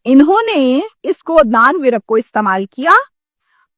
इन्होंने इसको अदनान विरक को इस्तेमाल किया,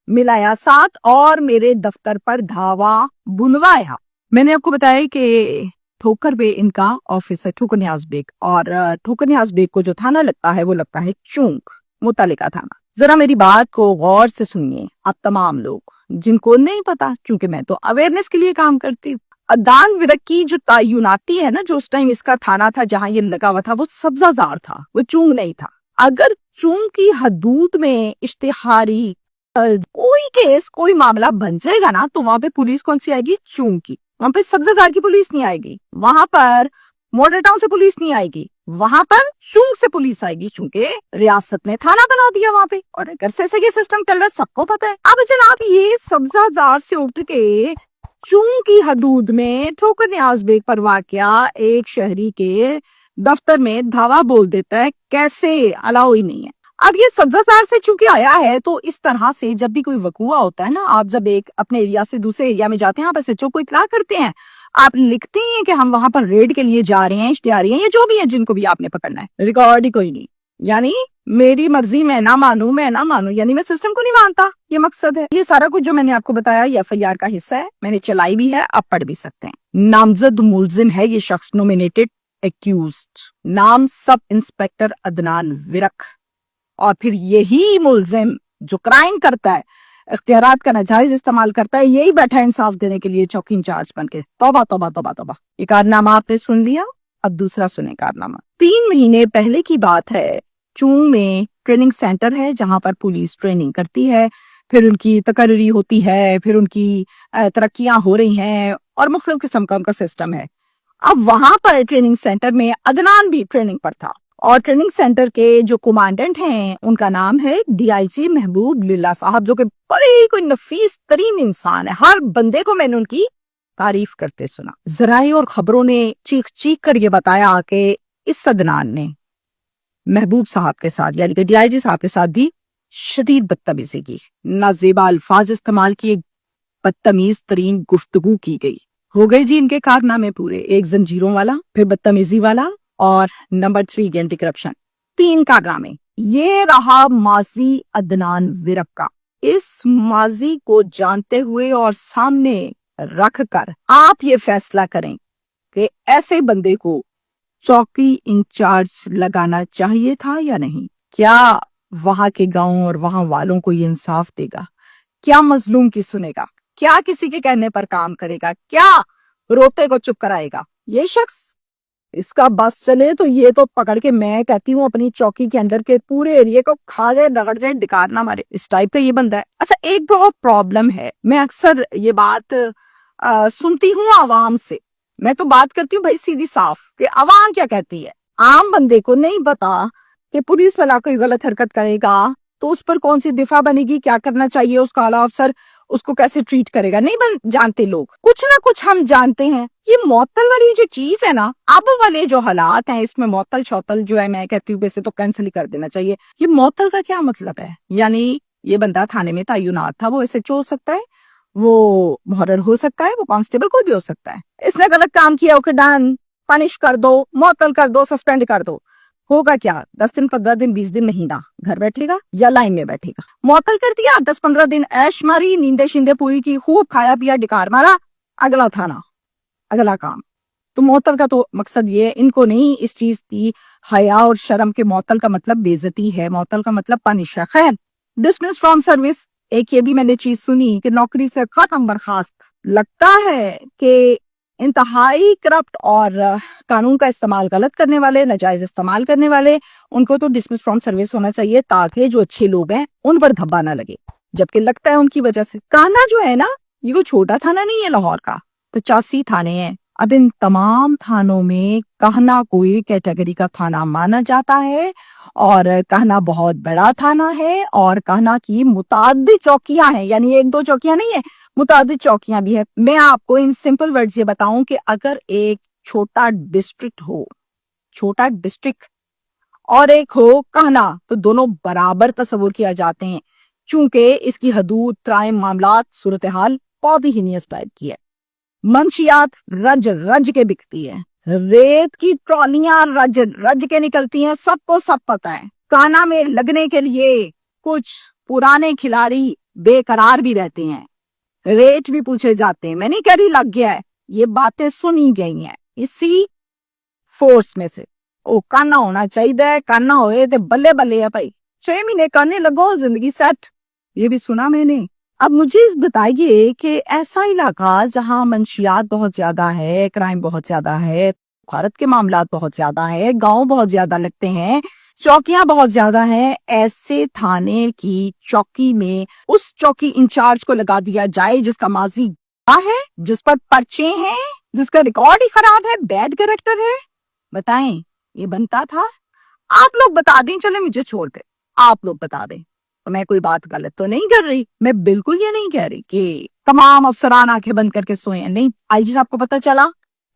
मिलाया साथ और मेरे दफ्तर पर धावा बुनवाया। मैंने आपको बताया कि ठोकर बे इनका ऑफिस है, ठोकर न्याज बेग, और ठोकर न्याज बेग को जो थाना लगता है वो लगता है चूंक, मुतल्लिका थाना। जरा मेरी बात को गौर से सुनिए आप तमाम लोग जिनको नहीं पता, क्योंकि मैं तो अवेयरनेस के लिए काम करती हूँ। अदनान विरक की जो तयनाती है ना, जो उस टाइम इसका थाना था जहां ये लगा हुआ था, वो सब्जाजार था, वो चूंग नहीं था। अगर चूंग की हदूद में इश्तिहारी कोई केस कोई मामला बन जाएगा ना, तो वहां पे पुलिस कौन सी आएगी? चूंग की। वहां पे सब्जाजार की पुलिस नहीं आएगी, वहां पर मॉडल टाउन से पुलिस नहीं आएगी, वहां पर चूंग से पुलिस आएगी, चूंकि रियासत ने थाना बना दिया वहां पे, और अगर से ये सिस्टम चल रहा है सबको पता है। अब जनाब ये सब्जाजार से उठ के चूंग की हदूद में ठोकर न्याज बेग पर वाकया एक शहरी के दफ्तर में धावा बोल देता है, कैसे? अलाउ ही नहीं है। अब ये सब्जाजार से चूंकि आया है, तो इस तरह से जब भी कोई वकूआ होता है ना, आप जब एक अपने एरिया से दूसरे एरिया में जाते हैं, आप एसएचओ को इत्तला करते हैं, आप लिखते हैं कि हम वहां पर रेड के लिए जा रहे हैं, इश्तिहारी हैं, ये जो भी है जिनको भी आपने पकड़ना है, रिकॉर्ड ही कोई नहीं। यानी मेरी मर्जी, मैं ना मानू, यानी मैं सिस्टम को नहीं मानता, ये मकसद है। ये सारा कुछ जो मैंने आपको बताया ये एफआईआर का हिस्सा है, मैंने चलाई भी है, आप पढ़ भी सकते हैं। नामजद मुलजिम है ये शख्स, नॉमिनेटेड एक्यूज्ड, नाम सब इंस्पेक्टर अदनान विरक, और फिर यही मुलजिम जो क्राइम करता है, इख्तियारात का नाजायज इस्तेमाल करता है, यही बैठा है इंसाफ देने के लिए चौकी इंचार्ज बन के। तौबा तौबा तौबा तौबा। ये कारनामा आपने सुन लिया, अब दूसरा सुने कारनामा। 3 महीने पहले की बात है, चूंग में ट्रेनिंग सेंटर है जहां पर पुलिस ट्रेनिंग करती है, फिर उनकी तकर्री होती है, फिर उनकी तरक्कियां हो रही हैं, और मुख्तलिफ किस्म का उनका सिस्टम है। अब वहां पर ट्रेनिंग सेंटर में अदनान भी ट्रेनिंग पर था, और ट्रेनिंग सेंटर के जो कमांडेंट हैं उनका नाम है डीआईजी महबूब लिल्ला साहब, जो कि बड़े कोई नफीस तरीन इंसान है। हर बंदे को मैंने उनकी तारीफ करते सुना। जराए और खबरों ने चीख चीख कर ये बताया कि इस अदनान ने महबूब साहब के साथ, यानी कि डीआईजी साहब के साथ भी शदीद बदतमीजी की, नाजेबा अल्फाज इस्तेमाल किए, बदतमीज तरीन गुफ्तगू की गई। हो गए जी इनके कारनामे पूरे, एक जंजीरों वाला, फिर बदतमीजी वाला, और नंबर 3 एंटी करप्शन। 3 कारनामे। ये रहा माजी अदनान विरक का। इस माजी को जानते हुए और सामने रख कर आप ये फैसला करें कि ऐसे बंदे को चौकी इंचार्ज लगाना चाहिए था या नहीं। क्या वहां के गांव और वहां वालों को ये इंसाफ देगा? क्या मजलूम की सुनेगा? क्या किसी के कहने पर काम करेगा? क्या रोते को चुप कराएगा? ये शख्स, इसका बस चले तो ये तो पकड़ के, मैं कहती हूँ, अपनी चौकी के अंदर के पूरे एरिया को खा जाए, रगड़ जाए, डिकार ना मारे, इस टाइप का ये बंदा है। अच्छा, एक बहुत प्रॉब्लम है, मैं अक्सर ये बात सुनती हूँ आवाम से। मैं तो बात करती हूँ भाई सीधी साफ कि आवाम क्या कहती है। आम बंदे को नहीं पता कि पुलिस वाला कोई गलत हरकत करेगा तो उस पर कौन सी दिफा बनेगी, क्या करना चाहिए, उसका आला अफसर उसको कैसे ट्रीट करेगा, नहीं जानते लोग। कुछ ना कुछ हम जानते हैं। ये मौतल वाली जो चीज है ना, अब वाले जो हालात हैं, इसमें मौतल शौतल जो है, मैं कहती हूँ वैसे तो कैंसिल ही कर देना चाहिए। ये मौतल का क्या मतलब है? यानी ये बंदा थाने में तैनात था, वो एसएचओ हो सकता है, वो मुहर्रर हो सकता है, वो कांस्टेबल कोई भी हो सकता है। इसने गलत काम किया, ओके डन, पनिश कर दो, मौतल कर दो, सस्पेंड कर दो। होगा क्या? 10 दिन, 15 दिन, 20 दिन, महीना घर बैठेगा या लाइन में बैठेगा? मौतल कर दिया, 10-15 दिन ऐश मारी, नींदे शिंदे पूरी की, खूब खाया पिया, डिकार मारा, अगला थाना, अगला काम। तो मौतल का तो मकसद ये है, इनको नहीं इस चीज की हया और शर्म के। मौतल का मतलब बेइज्जती है, मौतल का मतलब पनिश है। खैर, डिसमिस फ्रॉम सर्विस, एक ये भी मैंने चीज सुनी कि नौकरी से खत्म, बर्खास्त। लगता है कि इंतहाई करप्ट और कानून का इस्तेमाल गलत करने वाले, नाजायज इस्तेमाल करने वाले, उनको तो डिसमिस फ्रॉम सर्विस होना चाहिए, ताकि जो अच्छे लोग हैं उन पर धब्बा ना लगे, जबकि लगता है उनकी वजह से। कान्हा जो है ना, ये कोई छोटा थाना नहीं है लाहौर का, 85 थाने हैं। अब इन तमाम थानों में कान्हा कोई कैटेगरी का थाना माना जाता है, और कान्हा बहुत बड़ा थाना है, और कान्हा की मुताद्दिद चौकियां हैं, यानी 1-2 चौकियां नहीं है, मुताद्दिद चौकियां भी है। मैं आपको इन सिंपल वर्ड्स ये बताऊं कि अगर एक छोटा डिस्ट्रिक्ट हो, छोटा डिस्ट्रिक्ट, और एक हो कान्हा, तो दोनों बराबर तस्वुर किया जाते हैं, चूंकि इसकी हदूद, क्राइम मामलात, सूरत हाल बहुत ही हीनियस टाइप की है। मंशियात रज रज के बिकती है, रेत की ट्रॉलियां रज रज के निकलती हैं, सबको सब पता है। काना में लगने के लिए कुछ पुराने खिलाड़ी बेकरार भी रहते हैं, रेट भी पूछे जाते हैं। मैं नहीं कह रही लग गया है, ये बातें सुनी गई हैं इसी फोर्स में से। ओ काना होना चाहिए, काना होए ते बल्ले बल्ले है भाई, 6 महीने काने लगो जिंदगी सेट, ये भी सुना मैंने। अब मुझे बताइए कि ऐसा इलाका जहां मंशियात बहुत ज्यादा है, क्राइम बहुत ज्यादा है, भारत के मामलात बहुत ज्यादा है, गांव बहुत ज्यादा लगते हैं, चौकियां बहुत ज्यादा हैं, ऐसे थाने की चौकी में उस चौकी इंचार्ज को लगा दिया जाए जिसका माजी है, जिस पर पर्चे हैं, जिसका रिकॉर्ड ही खराब है, बैड कैरेक्टर है। बताएं ये बनता था? आप लोग बता दें, चले मुझे छोड़ दे, आप लोग बता दें। तो मैं कोई बात गलत तो नहीं कर रही, मैं बिल्कुल ये नहीं कह रही कि तमाम अफसरान आंखें बंद करके सोए हैं, नहीं। आईजी साहब को पता चला,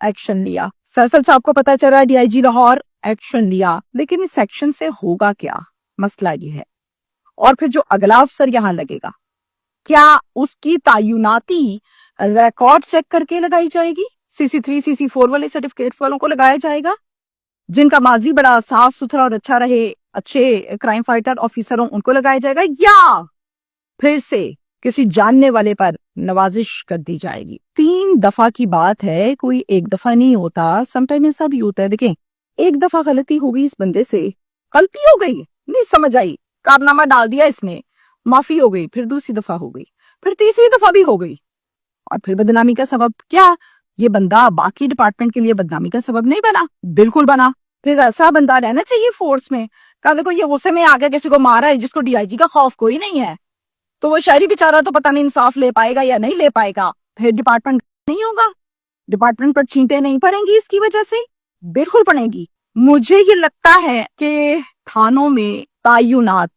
एक्शन लिया। फैसल साहब को पता चला, डीआईजी लाहौर, एक्शन लिया। लेकिन इस एक्शन से होगा क्या, मसला ये है। और फिर जो अगला अफसर यहाँ लगेगा, क्या उसकी तायुनाती रिकॉर्ड चेक करके लगाई जाएगी? CC3 CC4 वाले सर्टिफिकेट्स वालों को लगाया जाएगा, जिनका माजी बड़ा साफ सुथरा और अच्छा रहे, अच्छे क्राइम फाइटर ऑफिसर हों, उनको लगाया जाएगा? या फिर से किसी जानने वाले पर नवाजिश कर दी जाएगी? 3 दफा की बात है, कोई एक दफा नहीं होता। समटाइम ऐसा भी होता है, देखें एक दफा गलती हो गई इस बंदे से, गलती हो गई, नहीं समझ आई, कारनामा डाल दिया इसने, माफी हो गई, फिर दूसरी दफा हो गई, फिर तीसरी दफा भी हो गई, और फिर बदनामी का सबब। क्या ये बंदा बाकी डिपार्टमेंट के लिए बदनामी का सबब नहीं बना? बिल्कुल बना। फिर ऐसा बंदा रहना चाहिए फोर्स में, कल को ये गुस्से में आगे किसी को मारा है जिसको डीआईजी का खौफ कोई नहीं है, तो वो शहरी बेचारा तो पता नहीं इंसाफ ले पाएगा या नहीं ले पाएगा, फिर डिपार्टमेंट नहीं होगा, डिपार्टमेंट पर छींटे नहीं पड़ेंगी इसकी वजह से, बिल्कुल पड़ेंगी। मुझे ये लगता है कि थानों में तायुनात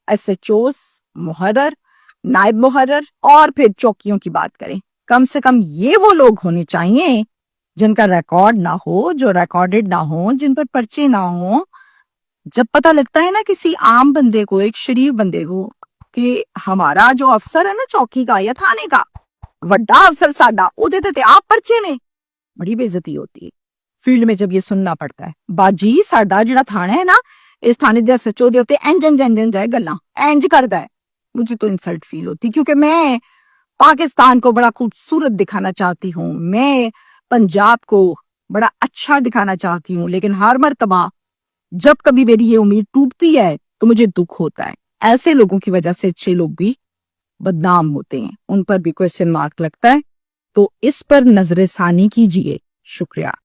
SHOs, मुहर्रर, नायब मुहर्रर और फिर चौकियों की बात करें, कम से कम ये वो लोग होने चाहिए जिनका रिकॉर्ड ना हो, जो रिकॉर्डेड ना हो, जिन पर पर्चे ना हो। जब पता लगता है ना किसी आम बंदे को, एक शरीफ बंदे को, कि हमारा जो अफसर है ना चौकी का या थाने का, वड्डा अफसर साडा, उहदे ते आप पर्चे ने, बड़ी बेइज्जती होती है फील्ड में जब ये सुनना पड़ता है। बाजी साडा जिहड़ा थाना है ना, इस थाने दे SHO दे उत्ते इंज जाए गल्लां, इंज करदा है। मुझे तो इंसल्ट फील होती, क्योंकि मैं पाकिस्तान को बड़ा खूबसूरत दिखाना चाहती हूँ, मैं पंजाब को बड़ा अच्छा दिखाना चाहती हूँ, लेकिन हर मर्तबा जब कभी मेरी ये उम्मीद टूटती है तो मुझे दुख होता है। ऐसे लोगों की वजह से अच्छे लोग भी बदनाम होते हैं, उन पर भी क्वेश्चन मार्क लगता है। तो इस पर नजरसानी कीजिए। शुक्रिया।